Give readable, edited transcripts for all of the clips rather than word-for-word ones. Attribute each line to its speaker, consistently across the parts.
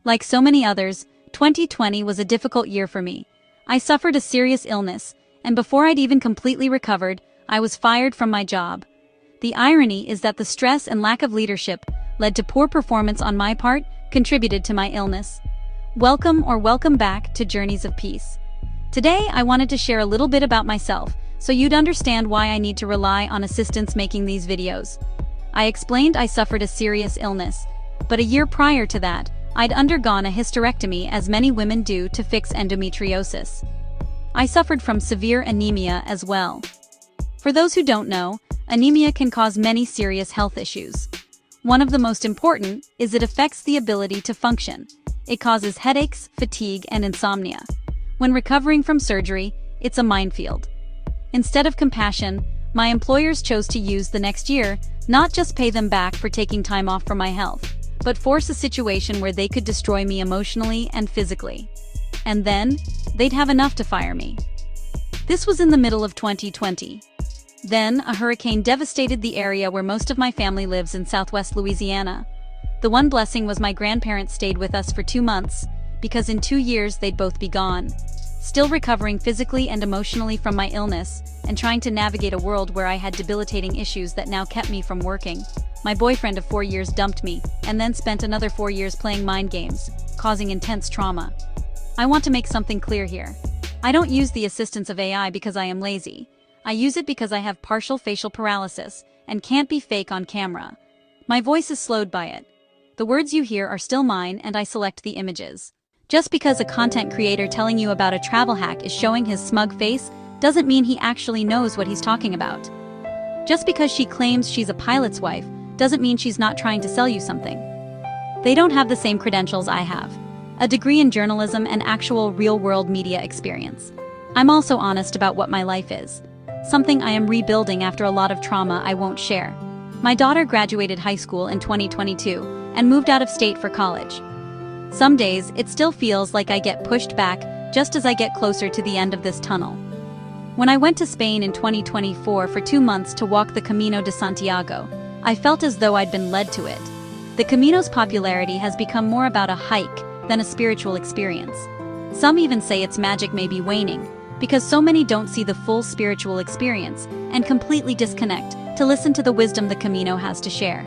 Speaker 1: Like so many others, 2020 was a difficult year for me. I suffered a serious illness, and before I'd even completely recovered, I was fired from my job. The irony is that the stress and lack of leadership led to poor performance on my part, contributed to my illness. Welcome back to Journeys of Peace. Today, I wanted to share a little bit about myself, so you'd understand why I need to rely on assistance making these videos. I explained I suffered a serious illness, but a year prior to that, I'd undergone a hysterectomy, as many women do, to fix endometriosis. I suffered from severe anemia as well. For those who don't know, anemia can cause many serious health issues. One of the most important is it affects the ability to function. It causes headaches, fatigue, and insomnia. When recovering from surgery, it's a minefield. Instead of compassion, my employers chose to use the next year, not just pay them back for taking time off for my health, but force a situation where they could destroy me emotionally and physically. And then, they'd have enough to fire me. This was in the middle of 2020. Then, a hurricane devastated the area where most of my family lives in southwest Louisiana. The one blessing was my grandparents stayed with us for 2 months, because in 2 years they'd both be gone. Still recovering physically and emotionally from my illness, and trying to navigate a world where I had debilitating issues that now kept me from working. My boyfriend of 4 years dumped me, and then spent another 4 years playing mind games, causing intense trauma. I want to make something clear here. I don't use the assistance of AI because I am lazy. I use it because I have partial facial paralysis, and can't be fake on camera. My voice is slowed by it. The words you hear are still mine, and I select the images. Just because a content creator telling you about a travel hack is showing his smug face, doesn't mean he actually knows what he's talking about. Just because she claims she's a pilot's wife, doesn't mean she's not trying to sell you something. They don't have the same credentials I have. A degree in journalism and actual real-world media experience. I'm also honest about what my life is. Something I am rebuilding after a lot of trauma I won't share. My daughter graduated high school in 2022 and moved out of state for college. Some days, it still feels like I get pushed back just as I get closer to the end of this tunnel. When I went to Spain in 2024 for 2 months to walk the Camino de Santiago, I felt as though I'd been led to it. The Camino's popularity has become more about a hike than a spiritual experience. Some even say its magic may be waning, because so many don't see the full spiritual experience and completely disconnect to listen to the wisdom the Camino has to share.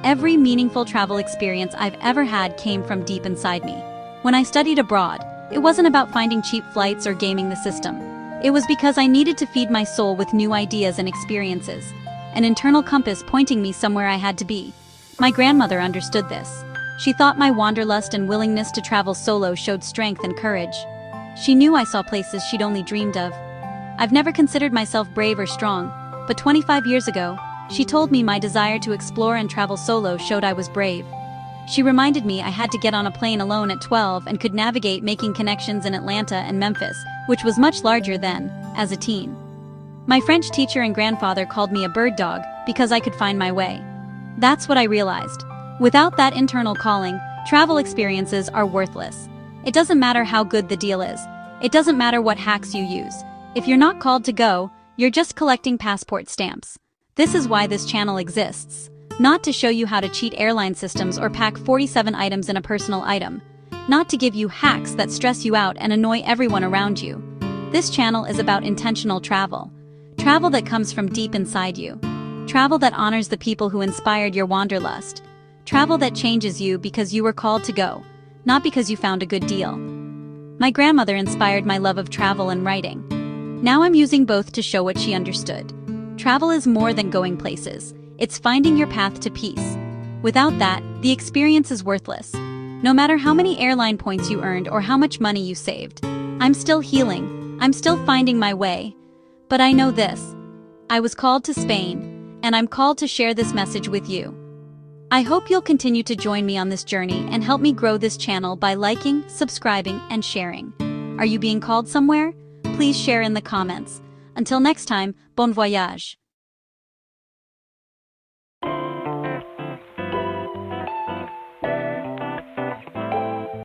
Speaker 1: Every meaningful travel experience I've ever had came from deep inside me. When I studied abroad, it wasn't about finding cheap flights or gaming the system. It was because I needed to feed my soul with new ideas and experiences, an internal compass pointing me somewhere I had to be. My grandmother understood this. She thought my wanderlust and willingness to travel solo showed strength and courage. She knew I saw places she'd only dreamed of. I've never considered myself brave or strong, but 25 years ago, she told me my desire to explore and travel solo showed I was brave. She reminded me I had to get on a plane alone at 12 and could navigate making connections in Atlanta and Memphis, which was much larger then, as a teen. My French teacher and grandfather called me a bird dog because I could find my way. That's what I realized. Without that internal calling, travel experiences are worthless. It doesn't matter how good the deal is. It doesn't matter what hacks you use. If you're not called to go, you're just collecting passport stamps. This is why this channel exists. Not to show you how to cheat airline systems or pack 47 items in a personal item. Not to give you hacks that stress you out and annoy everyone around you. This channel is about intentional travel. Travel that comes from deep inside you. Travel that honors the people who inspired your wanderlust. Travel that changes you because you were called to go, not because you found a good deal. My grandmother inspired my love of travel and writing. Now I'm using both to show what she understood. Travel is more than going places. It's finding your path to peace. Without that, the experience is worthless. No matter how many airline points you earned or how much money you saved. I'm still healing. I'm still finding my way. But I know this. I was called to Spain, and I'm called to share this message with you. I hope you'll continue to join me on this journey and help me grow this channel by liking, subscribing, and sharing. Are you being called somewhere? Please share in the comments. Until next time, bon voyage.